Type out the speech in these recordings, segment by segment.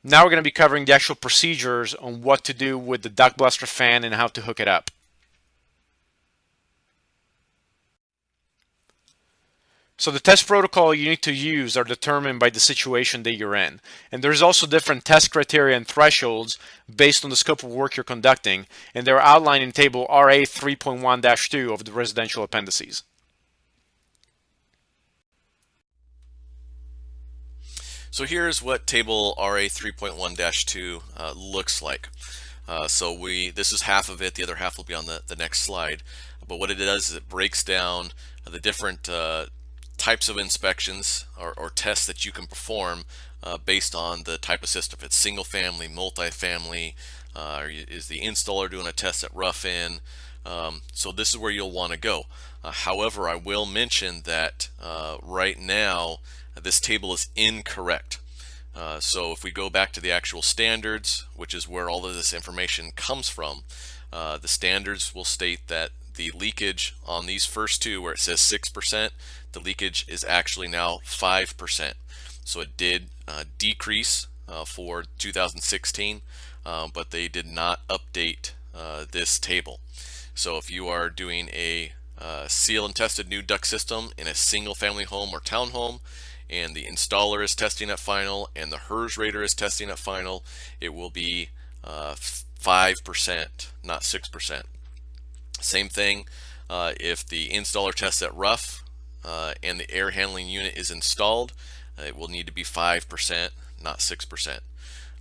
Now we're going to be covering the actual procedures on what to do with the duct blaster fan and how to hook it up. So the test protocol you need to use are determined by the situation that you're in. And there's also different test criteria and thresholds based on the scope of work you're conducting, and they're outlined in Table RA3.1-2 of the residential appendices. So here's what Table RA3.1-2 looks like. This is half of it, the other half will be on the next slide. But what it does is it breaks down the different types of inspections or tests that you can perform based on the type of system. If it's single family, multi-family, is the installer doing a test at rough-in? So this is where you'll want to go. However, I will mention that right now this table is incorrect. So if we go back to the actual standards, which is where all of this information comes from, the standards will state that the leakage on these first two, where it says 6%, the leakage is actually now 5%. So it did decrease for 2016, but they did not update this table. So if you are doing a seal and tested new duct system in a single family home or townhome, and the installer is testing at final and the HERS rater is testing at final, it will be 5%, not 6%. Same thing if the installer tests at rough and the air handling unit is installed, it will need to be 5%, not 6%.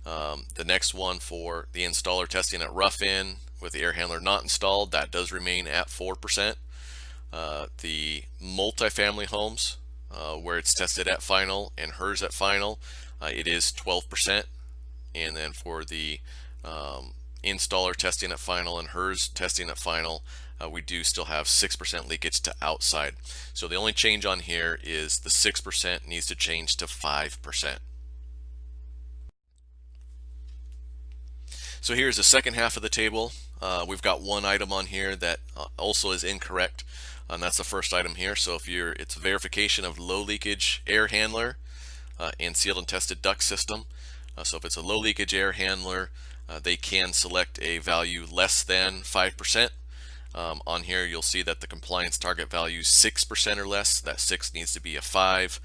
The next one for the installer testing at rough-in with the air handler not installed, that does remain at 4%. The multifamily homes, where it's tested at final and HERS at final, it is 12%. And then for the installer testing at final and HERS testing at final, we do still have 6% leakage to outside. So the only change on here is the 6% needs to change to 5%. So here's the second half of the table. We've got one item on here that also is incorrect, and that's the first item here. So if it's verification of low leakage air handler and sealed and tested duct system. So if it's a low leakage air handler, they can select a value less than 5%. On here you'll see that the compliance target value is 6% or less. That 6 needs to be a 5,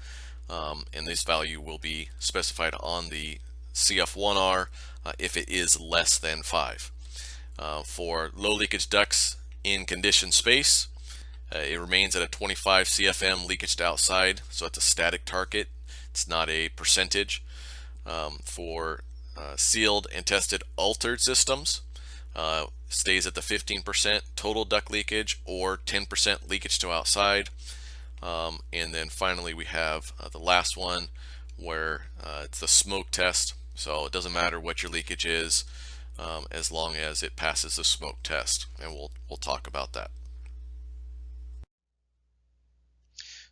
and this value will be specified on the CF1R if it is less than 5. For low leakage ducts in conditioned space, it remains at a 25 CFM leakage to outside, so it's a static target. It's not a percentage. For sealed and tested altered systems, stays at the 15% total duct leakage or 10% leakage to outside. And then finally we have the last one where it's the smoke test. So it doesn't matter what your leakage is as long as it passes the smoke test, and we'll talk about that.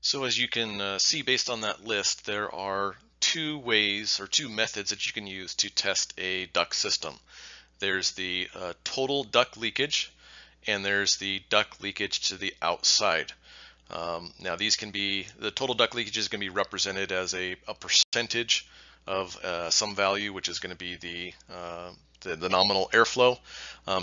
So as you can see based on that list, there are two ways or two methods that you can use to test a duct system. There's the total duct leakage, and there's the duct leakage to the outside. Now these can be, the total duct leakage is going to be represented as a percentage of some value, which is going to be the nominal airflow.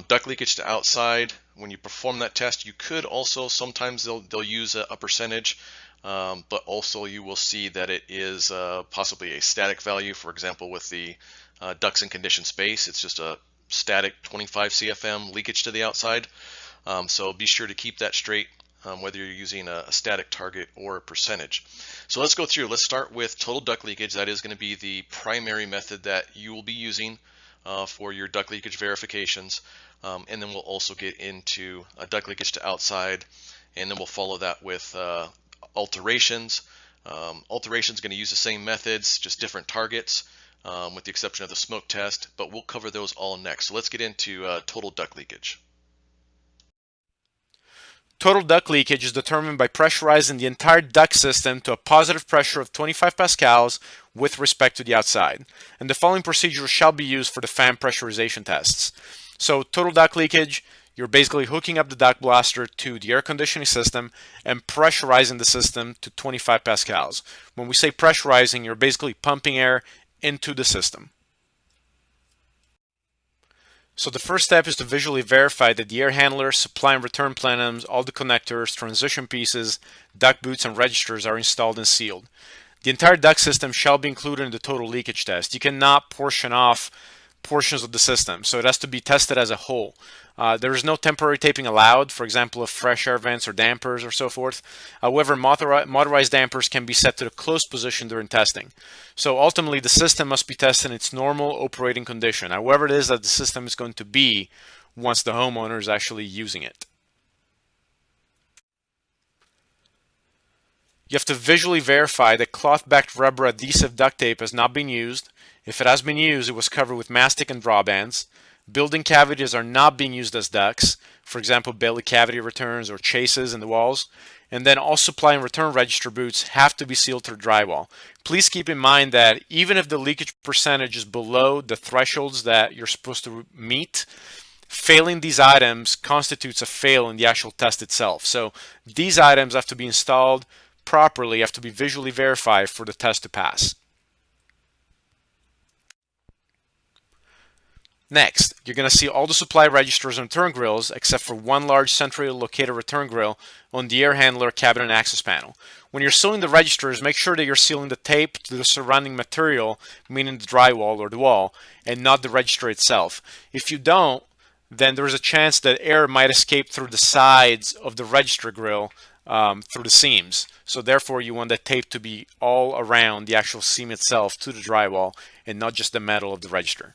Duct leakage to outside, when you perform that test, you could also, sometimes they'll use a percentage, but also you will see that it is possibly a static value. For example, with the ducts in conditioned space, it's just a static 25 CFM leakage to the outside. So be sure to keep that straight, whether you're using a static target or a percentage. So let's go through. Let's start with total duct leakage. That is going to be the primary method that you will be using for your duct leakage verifications. And then we'll also get into duct leakage to outside, and then we'll follow that with alterations. Alterations going to use the same methods, just different targets, with the exception of the smoke test, but we'll cover those all next. So let's get into total duct leakage. Total duct leakage is determined by pressurizing the entire duct system to a positive pressure of 25 pascals with respect to the outside. And the following procedure shall be used for the fan pressurization tests. So total duct leakage, you're basically hooking up the duct blaster to the air conditioning system and pressurizing the system to 25 pascals. When we say pressurizing, you're basically pumping air into the system. So the first step is to visually verify that the air handler, supply and return plenums, all the connectors, transition pieces, duct boots, and registers are installed and sealed. The entire duct system shall be included in the total leakage test. You cannot portion off portions of the system, so it has to be tested as a whole. There is no temporary taping allowed, for example, of fresh air vents or dampers or so forth. However, motorized dampers can be set to the closed position during testing. So ultimately, the system must be tested in its normal operating condition, however it is that the system is going to be once the homeowner is actually using it. You have to visually verify that cloth-backed rubber adhesive duct tape has not been used. If it has been used, it was covered with mastic and drawbands. Building cavities are not being used as ducts, for example, belly cavity returns or chases in the walls. And then all supply and return register boots have to be sealed through drywall. Please keep in mind that even if the leakage percentage is below the thresholds that you're supposed to meet, failing these items constitutes a fail in the actual test itself. So these items have to be installed properly, have to be visually verified for the test to pass. Next, you're going to see all the supply registers and return grills except for one large centrally located return grill on the air handler cabinet and access panel. When you're sealing the registers, make sure that you're sealing the tape to the surrounding material, meaning the drywall or the wall, and not the register itself. If you don't, then there's a chance that air might escape through the sides of the register grill through the seams. So therefore you want that tape to be all around the actual seam itself to the drywall and not just the metal of the register.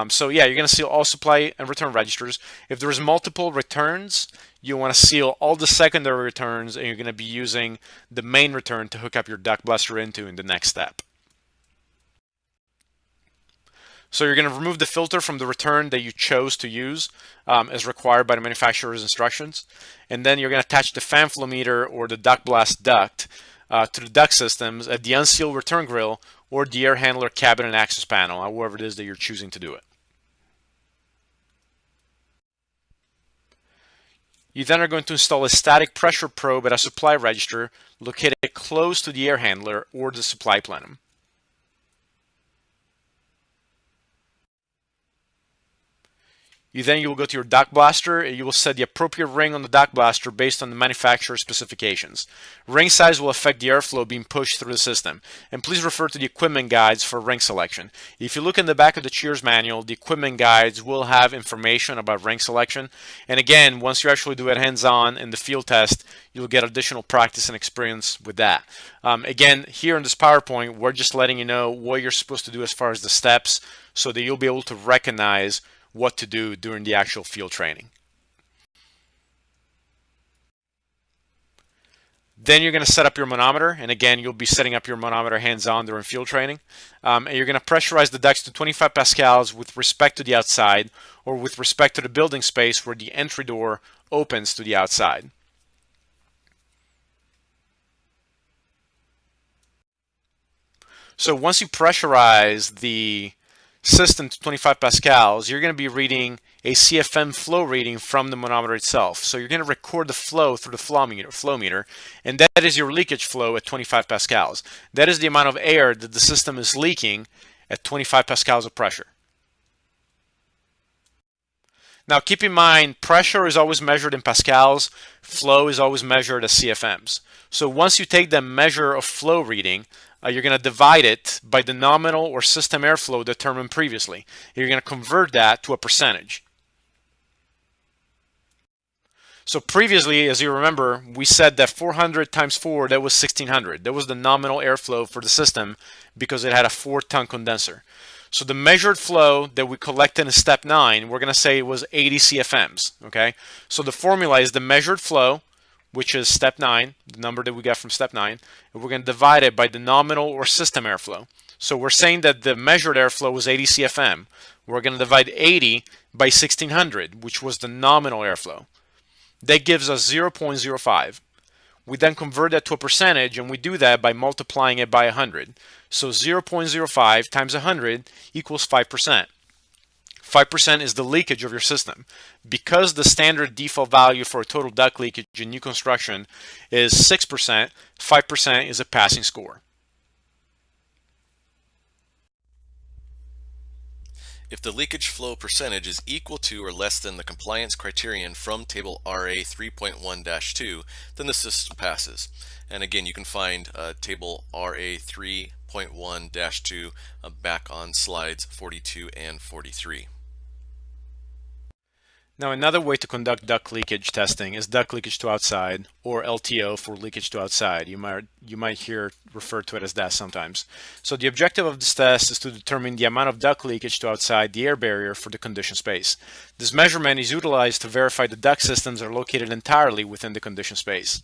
So yeah, you're going to seal all supply and return registers. If there's multiple returns, you want to seal all the secondary returns, and you're going to be using the main return to hook up your duct blaster into in the next step. So you're going to remove the filter from the return that you chose to use as required by the manufacturer's instructions. And then you're going to attach the fan flow meter or the duct blast duct to the duct systems at the unsealed return grill or the air handler cabinet and access panel, however it is that you're choosing to do it. You then are going to install a static pressure probe at a supply register located close to the air handler or the supply plenum. You will go to your duct blaster and you will set the appropriate ring on the duct blaster based on the manufacturer's specifications. Ring size will affect the airflow being pushed through the system. And please refer to the equipment guides for ring selection. If you look in the back of the Cheers manual, the equipment guides will have information about ring selection. And again, once you actually do it hands-on in the field test, you'll get additional practice and experience with that. Again, here in this PowerPoint, we're just letting you know what you're supposed to do as far as the steps so that you'll be able to recognize what to do during the actual field training. Then you're going to set up your manometer, and again you'll be setting up your manometer hands-on during field training. And you're going to pressurize the ducts to 25 pascals with respect to the outside or with respect to the building space where the entry door opens to the outside. So once you pressurize the system to 25 pascals, you're going to be reading a CFM flow reading from the manometer itself. So you're going to record the flow through the flow meter, and that is your leakage flow at 25 pascals. That is the amount of air that the system is leaking at 25 pascals of pressure. Now keep in mind, pressure is always measured in pascals, flow is always measured as CFMs. So once you take the measure of flow reading, you're going to divide it by the nominal or system airflow determined previously. You're going to convert that to a percentage. So previously, as you remember, we said that 400 times 4, that was 1600. That was the nominal airflow for the system because it had a 4-ton condenser. So the measured flow that we collected in step 9, we're going to say it was 80 CFMs. Okay? So the formula is the measured flow, which is step 9, the number that we got from step 9, and we're going to divide it by the nominal or system airflow. So we're saying that the measured airflow was 80 CFM. We're going to divide 80 by 1600, which was the nominal airflow. That gives us 0.05. We then convert that to a percentage, and we do that by multiplying it by 100. So 0.05 times 100 equals 5%. 5% is the leakage of your system. Because the standard default value for a total duct leakage in new construction is 6%, 5% is a passing score. If the leakage flow percentage is equal to or less than the compliance criterion from Table RA3.1-2, then the system passes. And again, you can find Table RA3.1-2 back on slides 42 and 43. Now, another way to conduct duct leakage testing is duct leakage to outside, or LTO for leakage to outside. You might hear referred to it as that sometimes. So the objective of this test is to determine the amount of duct leakage to outside the air barrier for the conditioned space. This measurement is utilized to verify the duct systems are located entirely within the conditioned space.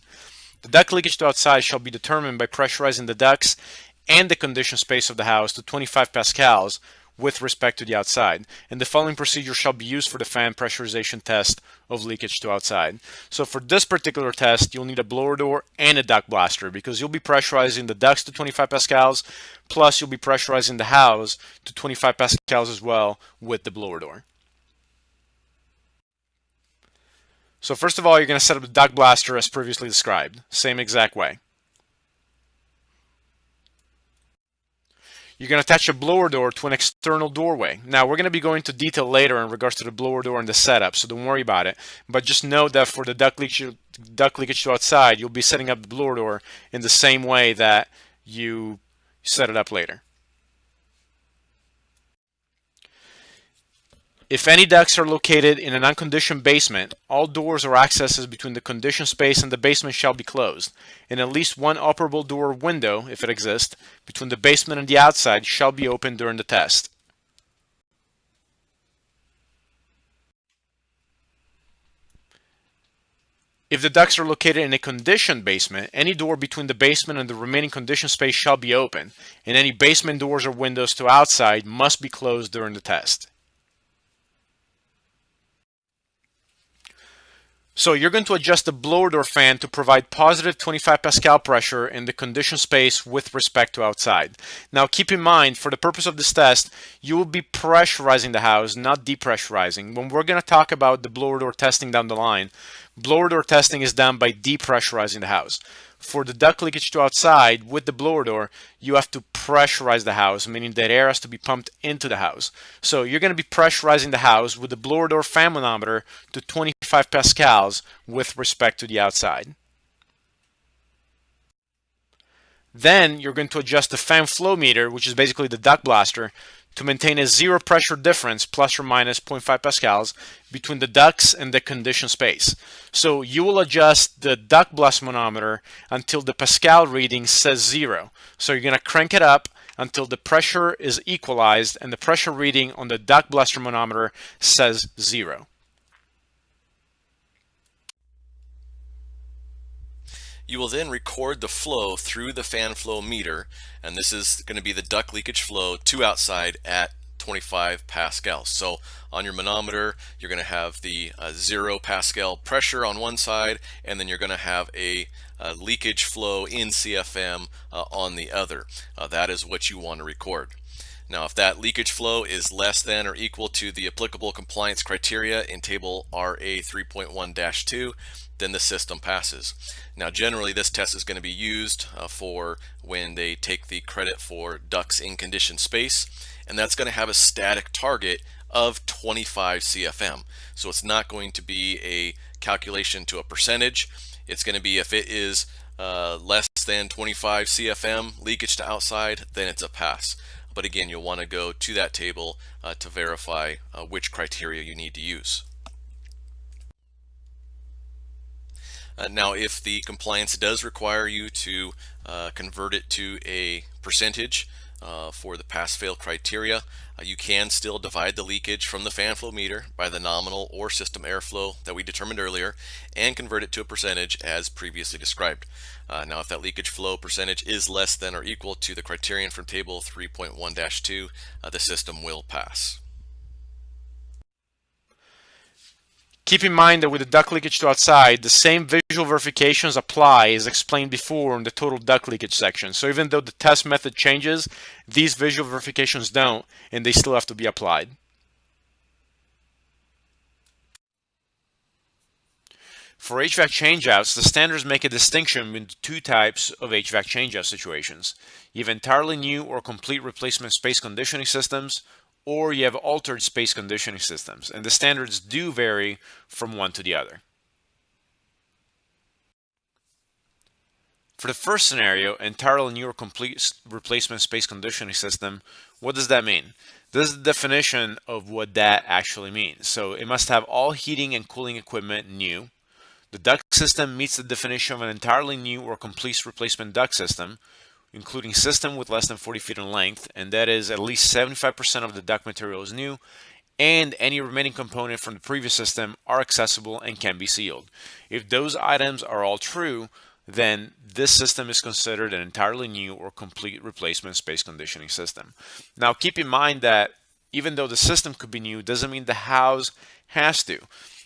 The duct leakage to outside shall be determined by pressurizing the ducts and the conditioned space of the house to 25 pascals with respect to the outside, and the following procedure shall be used for the fan pressurization test of leakage to outside. So for this particular test, you'll need a blower door and a duct blaster, because you'll be pressurizing the ducts to 25 pascals, plus you'll be pressurizing the house to 25 pascals as well with the blower door. So first of all, you're going to set up the duct blaster as previously described, same exact way. You're going to attach a blower door to an external doorway. Now, we're going to be going into detail later in regards to the blower door and the setup, so don't worry about it. But just note that for the duct leakage to outside, you'll be setting up the blower door in the same way that you set it up later. If any ducts are located in an unconditioned basement, all doors or accesses between the conditioned space and the basement shall be closed, and at least one operable door or window, if it exists, between the basement and the outside shall be open during the test. If the ducts are located in a conditioned basement, any door between the basement and the remaining conditioned space shall be open, and any basement doors or windows to outside must be closed during the test. So you're going to adjust the blower door fan to provide positive 25 pascal pressure in the conditioned space with respect to outside. Now keep in mind, for the purpose of this test, you will be pressurizing the house, not depressurizing. When we're going to talk about the blower door testing down the line, blower door testing is done by depressurizing the house. For the duct leakage to outside with the blower door, you have to pressurize the house, meaning that air has to be pumped into the house. So you're going to be pressurizing the house with the blower door fan manometer to 25 pascals with respect to the outside. Then you're going to adjust the fan flow meter, which is basically the duct blaster, to maintain a zero pressure difference, plus or minus 0.5 pascals, between the ducts and the conditioned space. So you will adjust the duct blast manometer until the pascal reading says 0. So you're going to crank it up until the pressure is equalized and the pressure reading on the duct blaster manometer says 0. You will then record the flow through the fan flow meter, and this is going to be the duct leakage flow to outside at 25 pascals. So on your manometer, you're going to have the 0 pascal pressure on one side, and then you're going to have a leakage flow in CFM on the other. That is what you want to record. Now, if that leakage flow is less than or equal to the applicable compliance criteria in Table RA3.1-2, then the system passes. Now, generally, this test is going to be used for when they take the credit for ducts in conditioned space, and that's going to have a static target of 25 CFM. So it's not going to be a calculation to a percentage. It's going to be if it is less than 25 CFM leakage to outside, then it's a pass. But again, you'll want to go to that table to verify which criteria you need to use. Now, if the compliance does require you to convert it to a percentage for the pass-fail criteria, you can still divide the leakage from the fan flow meter by the nominal or system airflow that we determined earlier and convert it to a percentage as previously described. Now, if that leakage flow percentage is less than or equal to the criterion from Table 3.1-2, the system will pass. Keep in mind that with the duct leakage to outside, the same visual verifications apply as explained before in the total duct leakage section. So even though the test method changes, these visual verifications don't, and they still have to be applied. For HVAC changeouts, the standards make a distinction between two types of HVAC changeout situations. You have entirely new or complete replacement space conditioning systems, or you have altered space conditioning systems, and the standards do vary from one to the other. For the first scenario, entirely new or complete replacement space conditioning system, what does that mean? This is the definition of what that actually means. So it must have all heating and cooling equipment new. The duct system meets the definition of an entirely new or complete replacement duct system, including system with less than 40 feet in length, and that is at least 75% of the duct material is new, and any remaining component from the previous system are accessible and can be sealed. If those items are all true, then this system is considered an entirely new or complete replacement space conditioning system. Now keep in mind that even though the system could be new, doesn't mean the house has to.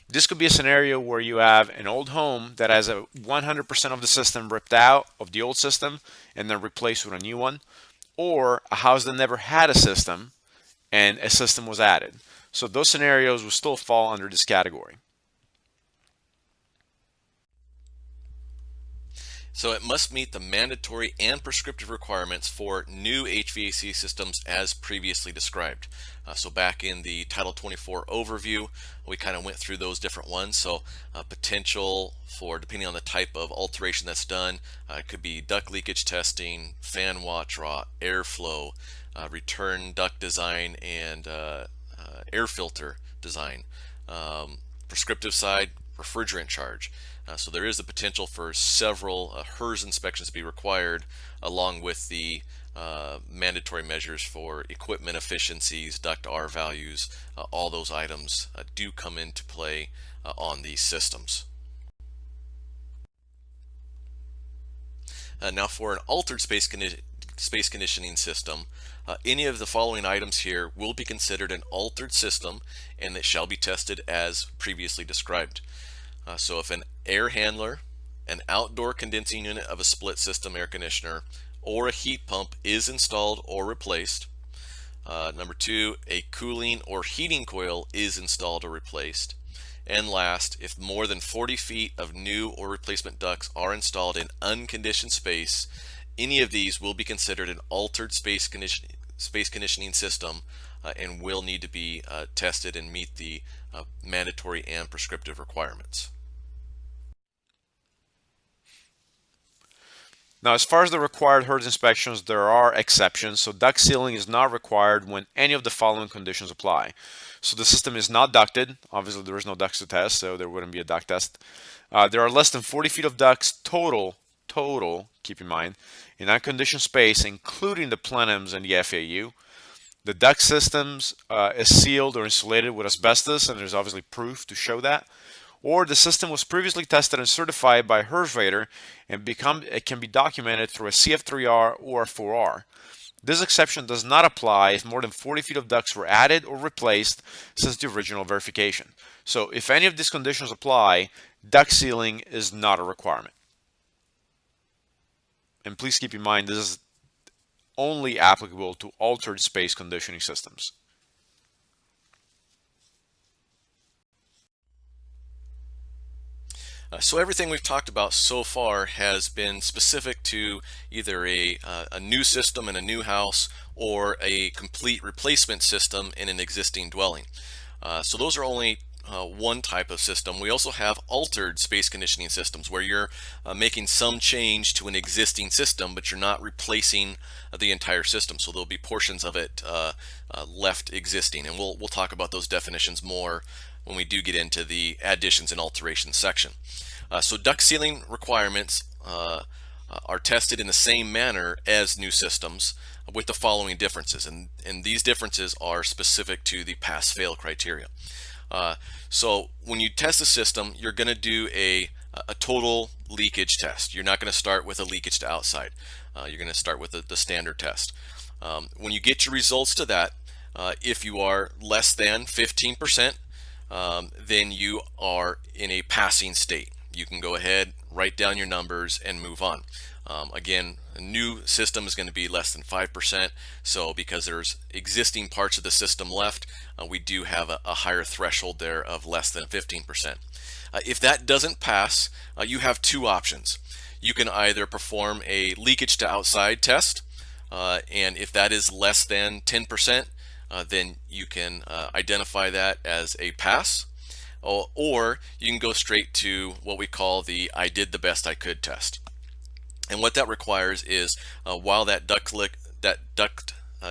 This could be a scenario where you have an old home that has a 100% of the system ripped out of the old system and then replaced with a new one, or a house that never had a system and a system was added. So those scenarios will still fall under this category. So it must meet the mandatory and prescriptive requirements for new HVAC systems as previously described. So back in the Title 24 overview, we kind of went through those different ones. So potential for, depending on the type of alteration that's done, it could be duct leakage testing, fan watt draw, airflow, return duct design, and air filter design. Prescriptive side, refrigerant charge. So there is the potential for several HERS inspections to be required, along with the mandatory measures for equipment efficiencies, duct R values. All those items do come into play on these systems. Now for an altered space conditioning system, any of the following items here will be considered an altered system, and it shall be tested as previously described. So if an air handler, an outdoor condensing unit of a split system air conditioner, or a heat pump is installed or replaced. Number 2, a cooling or heating coil is installed or replaced. And last, if more than 40 feet of new or replacement ducts are installed in unconditioned space, any of these will be considered an altered space conditioning system and will need to be tested and meet the mandatory and prescriptive requirements. Now, as far as the required HERS inspections, there are exceptions. So duct sealing is not required when any of the following conditions apply. So the system is not ducted. Obviously, there is no ducts to test, so there wouldn't be a duct test. There are less than 40 feet of ducts total, keep in mind, in unconditioned space, including the plenums and the FAU. The duct systems is sealed or insulated with asbestos, and there's obviously proof to show that. Or the system was previously tested and certified by a HERS rater, and it can be documented through a CF3R or a 4R. This exception does not apply if more than 40 feet of ducts were added or replaced since the original verification. So if any of these conditions apply, duct sealing is not a requirement. And please keep in mind, this is only applicable to altered space conditioning systems. So everything we've talked about so far has been specific to either a new system in a new house or a complete replacement system in an existing dwelling. So those are only one type of system. We also have altered space conditioning systems where you're making some change to an existing system, but you're not replacing the entire system. So there'll be portions of it left existing, and we'll talk about those definitions more when we do get into the additions and alterations section. So duct sealing requirements are tested in the same manner as new systems with the following differences, and these differences are specific to the pass-fail criteria. So when you test a system, you're going to do a total leakage test. You're not going to start with a leakage to outside. You're going to start with the standard test. When you get your results to that, if you are less than 15%, then you are in a passing state. You can go ahead, write down your numbers, and move on. Again, a new system is going to be less than 5%, so because there's existing parts of the system left, we do have a higher threshold there of less than 15%. If that doesn't pass, you have two options. You can either perform a leakage to outside test, and if that is less than 10%, then you can identify that as a pass, or you can go straight to what we call the I did the best I could test. And what that requires is while that duct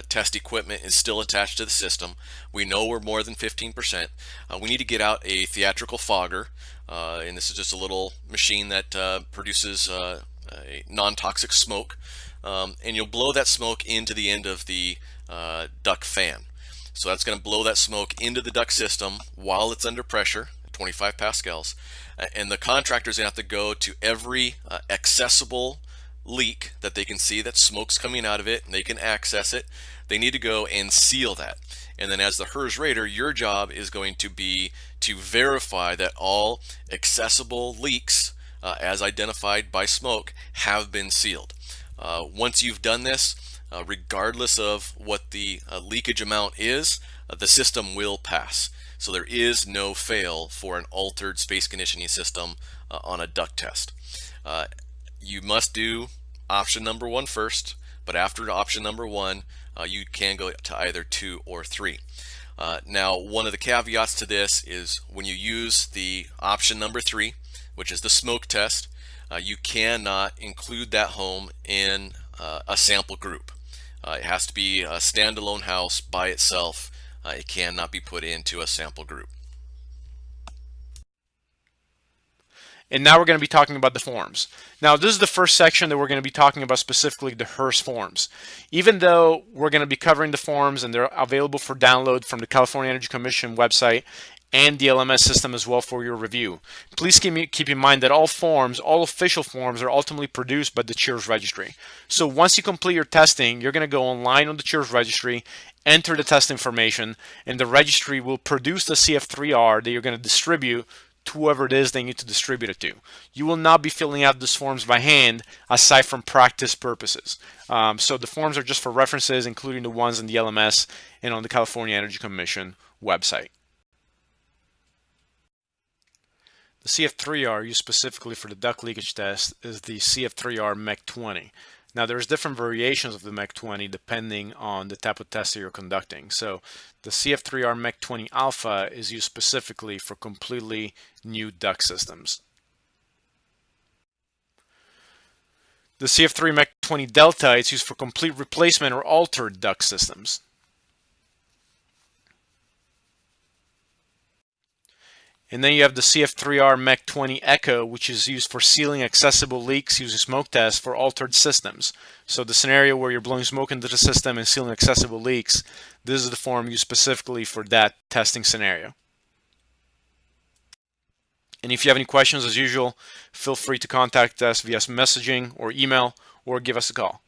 test equipment is still attached to the system, we know we're more than 15%. We need to get out a theatrical fogger, and this is just a little machine that produces a non-toxic smoke, and you'll blow that smoke into the end of the duct fan. So that's going to blow that smoke into the duct system while it's under pressure, 25 pascals, and the contractor's going to have to go to every accessible leak that they can see that smoke's coming out of it and they can access it. They need to go and seal that. And then as the HERS rater, your job is going to be to verify that all accessible leaks as identified by smoke have been sealed. Once you've done this, regardless of what the leakage amount is, the system will pass. So there is no fail for an altered space conditioning system on a duct test. You must do option number 1 first, but after option number 1, you can go to either 2 or 3. Now, one of the caveats to this is when you use the option number 3, which is the smoke test, you cannot include that home in a sample group. It has to be a standalone house by itself. It cannot be put into a sample group. And now we're going to be talking about the forms. Now, this is the first section that we're going to be talking about, specifically the HERS forms. Even though we're going to be covering the forms and they're available for download from the California Energy Commission website and the LMS system as well for your review, please keep in mind that all forms, all official forms, are ultimately produced by the CHIRS registry. So once you complete your testing, you're going to go online on the CHIRS registry, enter the test information, and the registry will produce the CF3R that you're going to distribute to whoever it is they need to distribute it to. You will not be filling out these forms by hand aside from practice purposes. So the forms are just for references, including the ones in the LMS and on the California Energy Commission website. The CF3R used specifically for the duct leakage test is the CF3R MEC 20. Now there's different variations of the MEC 20 depending on the type of test that you're conducting. So the CF3R MEC 20 Alpha is used specifically for completely new duct systems. The CF3 MEC 20 Delta is used for complete replacement or altered duct systems. And then you have the CF3R MEC 20 Echo, which is used for sealing accessible leaks using smoke tests for altered systems. So the scenario where you're blowing smoke into the system and sealing accessible leaks, this is the form used specifically for that testing scenario. And if you have any questions, as usual, feel free to contact us via messaging or email or give us a call.